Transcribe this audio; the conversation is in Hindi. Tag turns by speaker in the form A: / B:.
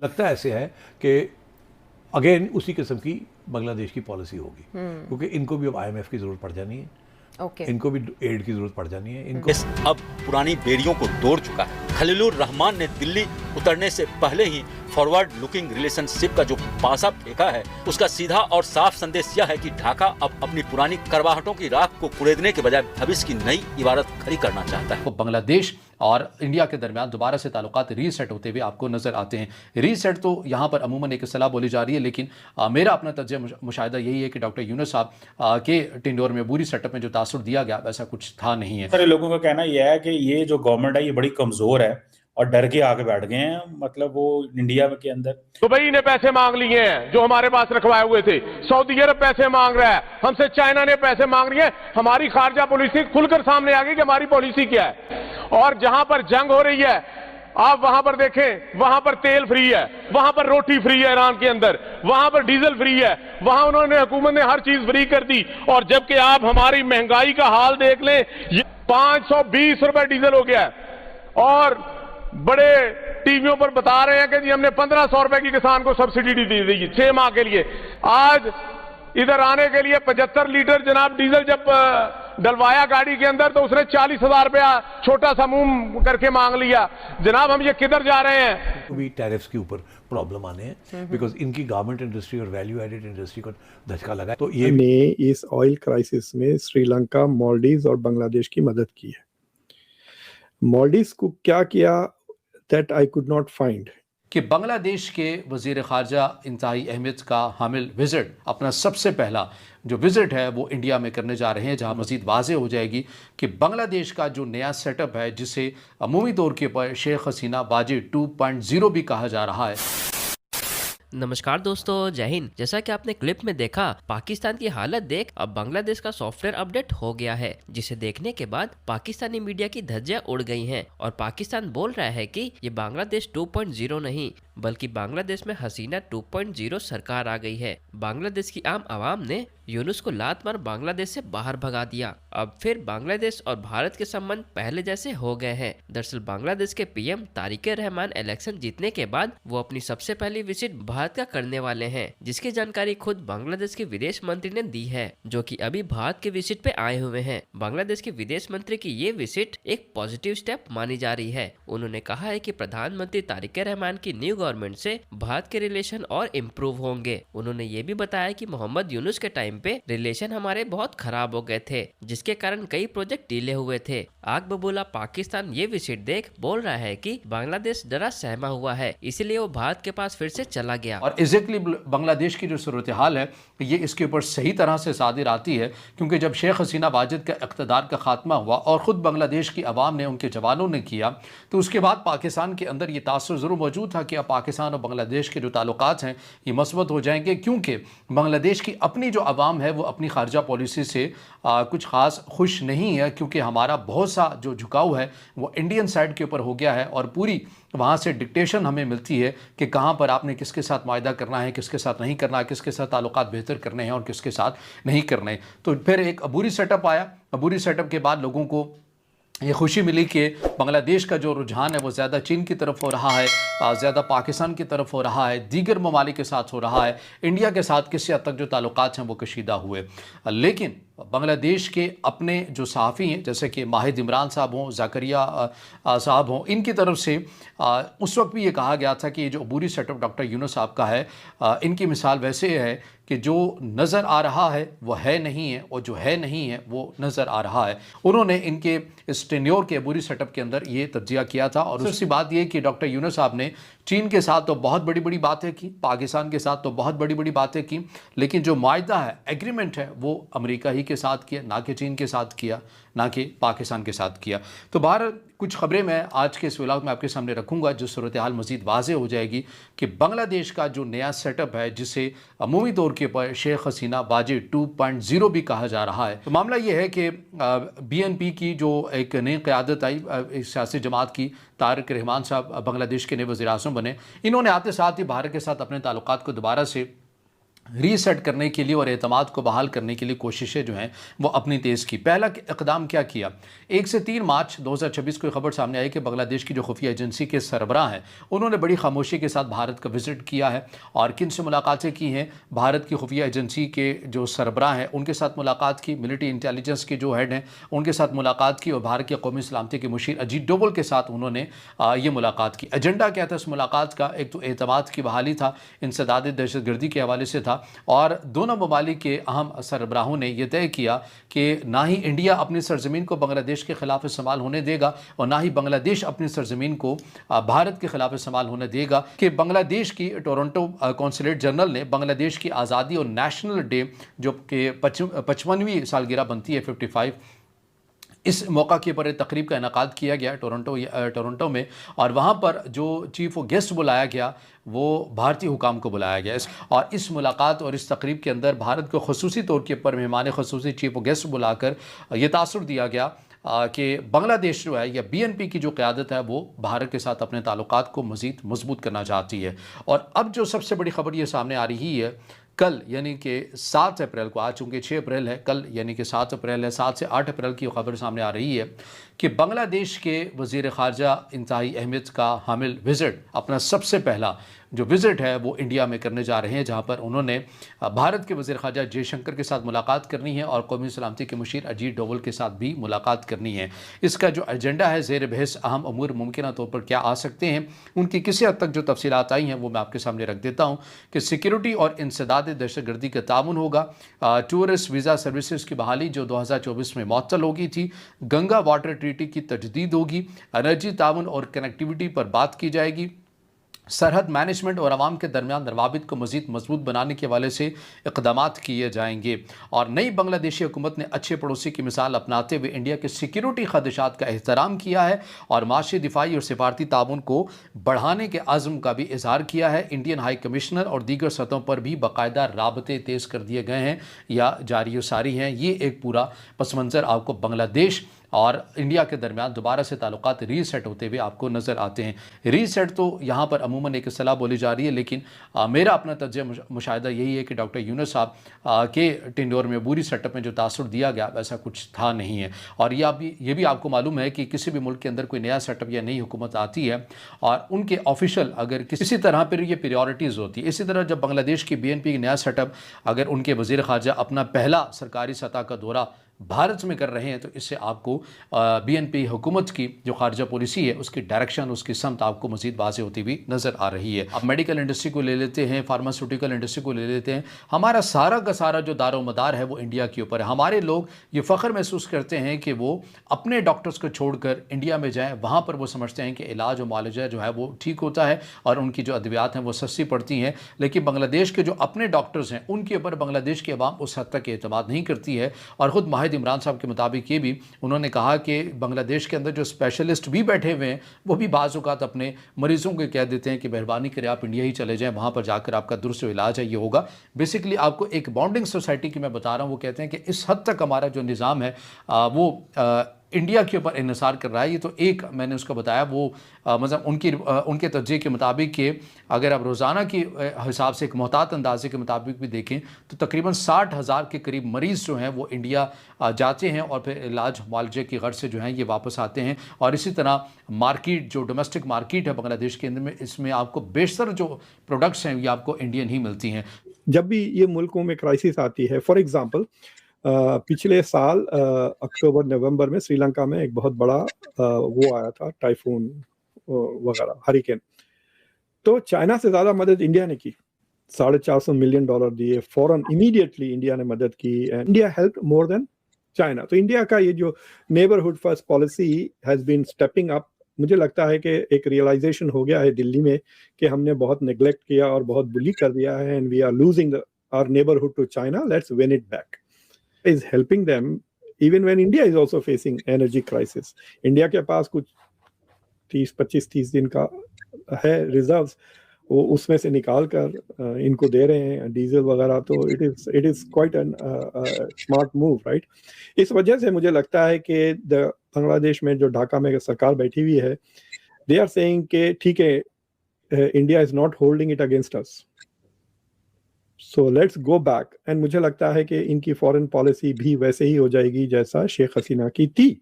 A: लगता है ऐसे है कि अगेन उसी किस्म की बांग्लादेश की पॉलिसी होगी, क्योंकि इनको भी अब आईएमएफ की जरूरत पड़ जानी है, इनको भी एड की जरूरत पड़ जानी है। इनको
B: अब पुरानी बेड़ियों को तोड़ चुका है। खलीलुर रहमान ने दिल्ली उतरने से पहले ही फॉरवर्ड लुकिंग रिलेशनशिप का जो पासा फेंका है, उसका सीधा और साफ संदेश यह है कि ढाका अब अपनी पुरानी करवाहटों की राख को कुरेदने के बजाय भविष्य की नई इबारत खड़ी करना चाहता है।
C: तो बांग्लादेश और इंडिया के दरमियान दोबारा से ताल्लुकात रीसेट होते हुए आपको नजर आते हैं। रीसेट तो यहाँ पर अमूमन एक सलाह बोली जा रही है, लेकिन मेरा अपना तर्ज मुशाहिदा यही है कि डॉक्टर यूनुस साहब के टेंड्योर में बुरी सेटअप में जो तासुर दिया गया वैसा कुछ था नहीं है।
D: सारे लोगों का कहना यह है कि ये जो गवर्नमेंट है ये बड़ी कमजोर है और डर के आके बैठ गए हैं, मतलब वो इंडिया के अंदर
E: दुबई ने पैसे मांग लिए हैं जो हमारे पास रखवाए हुए थे, सऊदी अरब पैसे मांग रहा है हमसे, चाइना ने पैसे मांग लिए हैं। हमारी खारजा पॉलिसी खुलकर सामने आ गई कि हमारी पॉलिसी क्या है। और जहां पर जंग हो रही है आप वहां पर देखें, वहां पर तेल फ्री है, वहां पर रोटी फ्री है ईरान के अंदर, वहां पर डीजल फ्री है, वहां उन्होंने हुकूमत ने हर चीज फ्री कर दी। और जबकि आप हमारी महंगाई का हाल देख लें, 520 रुपए डीजल हो गया है और बड़े टीवियों पर बता रहे हैं कि जी हमने 1500 रुपए की किसान को सब्सिडी दी थी 6 माह के लिए। आज इधर आने के लिए 75 लीटर जनाब डीजल जब डलवाया गाड़ी के अंदर तो उसने 40,000 रुपया छोटा सा मुंह करके मांग लिया। जनाब हम ये किधर जा रहे हैं?
A: तो भी टैरिफ्स के ऊपर प्रॉब्लम आने हैं, बिकॉज इनकी गारमेंट इंडस्ट्री और वैल्यू एडेड इंडस्ट्री को धचका लगा है। तो ये
F: ने इस ऑयल क्राइसिस में श्रीलंका, मालदीव्स और बांग्लादेश की मदद की है। मालदीव्स को क्या किया that I could not find
C: कि बांग्लादेश के वज़ीर ख़ारजा इंतहाई अहमियत का हामिल विज़िट, अपना सबसे पहला जो विज़िट है वो इंडिया में करने जा रहे हैं, जहां मज़ीद वाज़ेह हो जाएगी कि बांग्लादेश का जो नया सेटअप है, जिसे अमूमी तौर के ऊपर शेख हसीना बाजी 2.0 भी कहा जा रहा है।
G: नमस्कार दोस्तों, जय हिंद। जैसा कि आपने क्लिप में देखा, पाकिस्तान की हालत देख अब बांग्लादेश का सॉफ्टवेयर अपडेट हो गया है, जिसे देखने के बाद पाकिस्तानी मीडिया की धज्जियां उड़ गई हैं और पाकिस्तान बोल रहा है कि ये बांग्लादेश 2.0 नहीं बल्कि बांग्लादेश में हसीना 2.0 सरकार आ गई है। बांग्लादेश की आम आवाम ने यूनुस को लात मार बांग्लादेश से बाहर भगा दिया। अब फिर बांग्लादेश और भारत के संबंध पहले जैसे हो गए हैं। दरअसल बांग्लादेश के पीएम तारिक रहमान इलेक्शन जीतने के बाद वो अपनी सबसे पहली विजिट भारत का करने वाले हैं, जिसकी जानकारी खुद बांग्लादेश के विदेश मंत्री ने दी है, जो कि अभी भारत के विजिट पे आए हुए हैं। बांग्लादेश के विदेश मंत्री की ये विजिट एक पॉजिटिव स्टेप मानी जा रही है। उन्होंने कहा है कि प्रधानमंत्री तारिक रहमान की न्यू गवर्नमेंट से भारत के रिलेशन और इम्प्रूव होंगे। उन्होंने ये भी बताया कि मोहम्मद यूनुस के टाइम पे रिलेशन हमारे बहुत खराब हो गए थे, जिसके कारण कई प्रोजेक्ट डिले हुए थे। आग बबूला पाकिस्तान ये विजिट देख बोल रहा है कि बांग्लादेश डरा सहमा हुआ है, इसलिए वो भारत के पास फिर से चला गया।
C: और एग्जैक्टली बांग्लादेश की जो सूरत हाल है ये इसके ऊपर सही तरह से सादिर आती है, क्योंकि जब शेख हसीना वाजिद का इक़्तिदार का खात्मा हुआ और ख़ुद बांग्लादेश की आवाम ने, उनके जवानों ने किया, तो उसके बाद पाकिस्तान के अंदर ये तासुर ज़रूर मौजूद था कि अब पाकिस्तान और बांग्लादेश के जो ताल्लुकात हैं ये मस्बत हो जाएंगे, क्योंकि बांग्लादेश की अपनी जो आवाम है वो अपनी खारजा पॉलिसी से कुछ ख़ास खुश नहीं है, क्योंकि हमारा बहुत सा जो झुकाव है वो इंडियन साइड के ऊपर हो गया है और पूरी वहाँ से डिक्टेशन हमें मिलती है कि कहाँ पर आपने किसके साथ मुआहदा करना है, किसके साथ नहीं करना है, किसके साथ ताल्लुकात बेहतर करने हैं और किसके साथ नहीं करने। तो फिर एक अबूरी सेटअप आया। अबूरी सेटअप के बाद लोगों को ये खुशी मिली कि बांग्लादेश का जो रुझान है वो ज़्यादा चीन की तरफ हो रहा है, ज़्यादा पाकिस्तान की तरफ हो रहा है, दीगर ममालिक के साथ हो रहा है, इंडिया के साथ किसी हद तक जो ताल्लुकात हैं वो कशीदा हुए। लेकिन बांग्लादेश के अपने जो सहाफ़ी हैं, जैसे कि माहिद इमरान साहब हों, ज़ाकरिया साहब हों, इनकी तरफ से उस वक्त भी ये कहा गया था कि ये जो अबूरी सेटअप डॉक्टर यूनुस साहब का है, इनकी मिसाल वैसे है कि जो नज़र आ रहा है वो है नहीं है और जो है नहीं है वो नज़र आ रहा है। उन्होंने इनके इस टेन्योर के अबूरी सेटअप के अंदर ये तज्जिया किया था। और दूसरी बात ये कि डॉक्टर यूनुस साहब ने चीन के साथ तो बहुत बड़ी बड़ी बातें की, पाकिस्तान के साथ तो बहुत बड़ी बड़ी बातें की, लेकिन जो मायदा है, एग्रीमेंट है, वो अमेरिका ही के साथ किया, ना कि चीन के साथ किया, ना कि पाकिस्तान के साथ किया। तो बाहर कुछ खबरें मैं आज के इस व्लॉग में आपके सामने रखूंगा, जो सूरत हाल मज़ीद वाज़ेह हो जाएगी कि बांग्लादेश का जो नया सेटअप है, जिसे अमूमी तौर के ऊपर शेख हसीना बाजी 2.0 भी कहा जा रहा है। तो मामला ये है कि BNP की जो एक नई क़यादत आई, इस सियासी जमात की, तारिक रहमान साहब बांग्लादेश के नए वज़ीर आज़म बने। इन्होंने आते साथ ही भारत के साथ अपने ताल्लुकात को दोबारा से रीसेट करने के लिए और एतमाद को बहाल करने के लिए कोशिशें जो हैं वो अपनी तेज़ की। पहला इकदाम क्या किया, 1 से 3 मार्च 2026 को खबर सामने आई कि बांग्लादेश की जो खुफिया एजेंसी के सरबराह हैं उन्होंने बड़ी खामोशी के साथ भारत का विजिट किया है। और किन से मुलाकातें की हैं, भारत की खुफिया एजेंसी के जो सरबराह हैं उनके साथ मुलाकात की, मिलिट्री इंटेलिजेंस के जो हेड हैं उनके साथ मुलाकात की, और भारत के कौमी सलामती के मुशीर अजीत डोभाल के साथ उन्होंने ये मुलाकात की। एजेंडा क्या था इस मुलाकात का, एक तो एतमाद की बहाली था, इंसदाद दहशतगर्दी के हवाले से था, और दोनों ममालिक के अहम सरबराहों ने यह तय किया कि ना ही इंडिया अपनी सरजमीन को बांग्लादेश के खिलाफ इस्तेमाल होने देगा और ना ही बांग्लादेश अपनी सरजमीन को भारत के खिलाफ इस्तेमाल होने देगा। कि बांग्लादेश की टोरंटो कौंसलेट जनरल ने बांग्लादेश की आज़ादी और नेशनल डे जो कि 55वीं सालगिरह बनती है 55, इस मौका के ऊपर तकरीब का इनेकाद किया गया टोरंटो में, और वहाँ पर जो चीफ ऑफ गेस्ट बुलाया गया वो भारतीय हुकाम को बुलाया गया। और इस मुलाकात और इस तकरीब के अंदर भारत को खुसूसी तौर के ऊपर मेहमान खुसूसी चीफ ऑफ गेस्ट बुलाकर ये तासुर दिया गया कि बांग्लादेश जो है या BNP की जो क़यादत है वो भारत के साथ अपने ताल्लुकात को मज़ीद मजबूत करना चाहती है। और अब जो सबसे बड़ी खबर ये सामने आ रही है, कल यानी कि 7 अप्रैल को, आज चूँकि 6 अप्रैल है, कल यानी कि 7 अप्रैल है, 7 से 8 अप्रैल की खबर सामने आ रही है कि बांग्लादेश के वज़ीर ख़ारजा इंतहाई अहमियत का हामिल विज़िट, अपना सबसे पहला जो विज़िट है वो इंडिया में करने जा रहे हैं, जहां पर उन्होंने भारत के वज़ीर ख़ारजा जयशंकर के साथ मुलाकात करनी है और कौमी सलामती के मुशीर अजीत डोभाल के साथ भी मुलाकात करनी है। इसका जो एजेंडा है, ज़ेर बहस अहम अमूर मुमकिन तौर पर क्या आ सकते हैं, उनकी किसी हद तक जो तफसीलात आई हैं वो मैं आपके सामने रख देता हूँ कि सिक्योरिटी और इंसदाद दहशतगर्दी का ताउन होगा, टूरिस्ट वीज़ा सर्विसेज की बहाली जो 2024 में मुअत्तल हो गई थी, गंगा वाटर ट्रीटी की तजदीद होगी, एनर्जी ताउन और कनेक्टिविटी पर बात की जाएगी, सरहद मैनेजमेंट और आवाम के दरमियान रवाबित को मज़ीद मजबूत बनाने के हवाले से इक़दामात किए जाएंगे। और नई बांग्लादेशी हुकूमत ने अच्छे पड़ोसी की मिसाल अपनाते हुए इंडिया के सिक्योरिटी खदशात का एहतराम किया है और माशी दिफाई और सिफारती ताउन को बढ़ाने के अज़्म का भी इजहार किया है। इंडियन हाई कमिश्नर और दीगर सतहों पर भी बाकायदा राबते तेज़ कर दिए गए हैं या जारी सारी हैं। ये एक पूरा पस मंज़र आपको बांग्लादेश और इंडिया के दरमियान दोबारा से ताल्लुकात रीसेट होते हुए आपको नज़र आते हैं। रीसेट तो यहाँ पर अमूमन एक सलाह बोली जा रही है, लेकिन मेरा अपना तज्ज़िया मुशाहिदा यही है कि डॉक्टर यूनुस साहब के टेन्योर में अबूरी सेटअप में जो तासुर दिया गया वैसा कुछ था नहीं है। और ये भी आपको मालूम है कि किसी भी मुल्क के अंदर कोई नया सेटअप या नई हुकूमत आती है और उनके ऑफिशियल अगर किसी तरह पर ये प्रायोरिटीज़ होती है, इसी तरह जब बांग्लादेश की BNP नया सेटअप अगर उनके वज़ीर ख़ारजा अपना पहला सरकारी सतह का दौरा भारत में कर रहे हैं तो इससे आपको BNP हुकूमत की जो खारजा पॉलिसी है उसकी डायरेक्शन, उसकी समत आपको मज़ीद वाज़ेह होती हुई नज़र आ रही है। अब मेडिकल इंडस्ट्री को ले लेते हैं, फार्मास्यूटिकल इंडस्ट्री को ले लेते हैं, हमारा सारा का सारा जो दारो मदार है वो इंडिया के ऊपर है। हमारे लोग ये फ़ख्र महसूस करते हैं कि वो अपने डॉक्टर्स को छोड़कर इंडिया में जाएँ, वहाँ पर वो समझते हैं कि इलाज और मुआलजा जो है वो ठीक होता है और उनकी जो अद्वियात हैं वो सस्ती पड़ती हैं। लेकिन बांग्लादेश के जो अपने डॉक्टर्स हैं उनके ऊपर बांग्लादेश की अवाम उस हद तक एतमाद नहीं करती है। और ख़ुद माहिद इमरान साहब के मुताबिक ये भी उन्होंने कहा कि बांग्लादेश के अंदर जो स्पेशलिस्ट भी बैठे हुए हैं वो भी बाज़ औक़ात अपने मरीज़ों को कह देते हैं कि मेहरबानी करें आप इंडिया ही चले जाएं, वहाँ पर जाकर आपका दुरुस्त इलाज है ये होगा। बेसिकली आपको एक बॉन्डिंग सोसाइटी की मैं बता रहा हूँ, वो कहते हैं कि इस हद तक हमारा जो निज़ाम है वो इंडिया के ऊपर इन्हिसार कर रहा है। ये तो एक मैंने उसको बताया वो मतलब उनके तज्ज़िये के मुताबिक कि अगर आप रोज़ाना की हिसाब से एक मोहतात अंदाजे के मुताबिक भी देखें तो तकरीबन 60,000 के करीब मरीज़ जो हैं वो इंडिया जाते हैं और फिर इलाज मुआलजे की गर्ज से जो हैं ये वापस आते हैं। और इसी तरह मार्केट जो डोमेस्टिक मार्केट है बांग्लादेश के अंदर में, इसमें आपको बेशतर जो प्रोडक्ट्स हैं ये आपको इंडियन ही मिलती हैं।
F: जब भी ये मुल्कों में क्राइसिस आती है, फॉर एग्जांपल पिछले साल अक्टूबर नवंबर में श्रीलंका में एक बहुत बड़ा वो आया था, टाइफून वगैरह, हरिकेन, तो चाइना से ज़्यादा मदद इंडिया ने की, $450 मिलियन दिए फौरन, इमीडिएटली इंडिया ने मदद की and India help more than China. तो इंडिया का ये जो neighbourhood first policy has been stepping up. मुझे लगता है कि एक रियलाइजेशन हो गया है दिल्ली में कि हमने बहुत नेग्लेक्ट किया और बहुत बुली कर दिया है and we are losing our neighbourhood to China, let's win it back. is helping them even when India is also facing energy crisis. India के पास कुछ 25-30 दिन का है रिजर्व्स, वो उसमें से निकाल कर इनको दे रहे हैं डीजल वगैरह। तो it is quite an smart move, right. इस वजह से मुझे लगता है कि बांग्लादेश में जो ढाका में सरकार बैठी हुई है, दे आर सेइंग कि ठीक है, India is not holding it against us, so let's go back, and मुझे लगता है कि इनकी फॉरेन पॉलिसी भी वैसे ही हो जाएगी जैसा शेख हसीना की थी।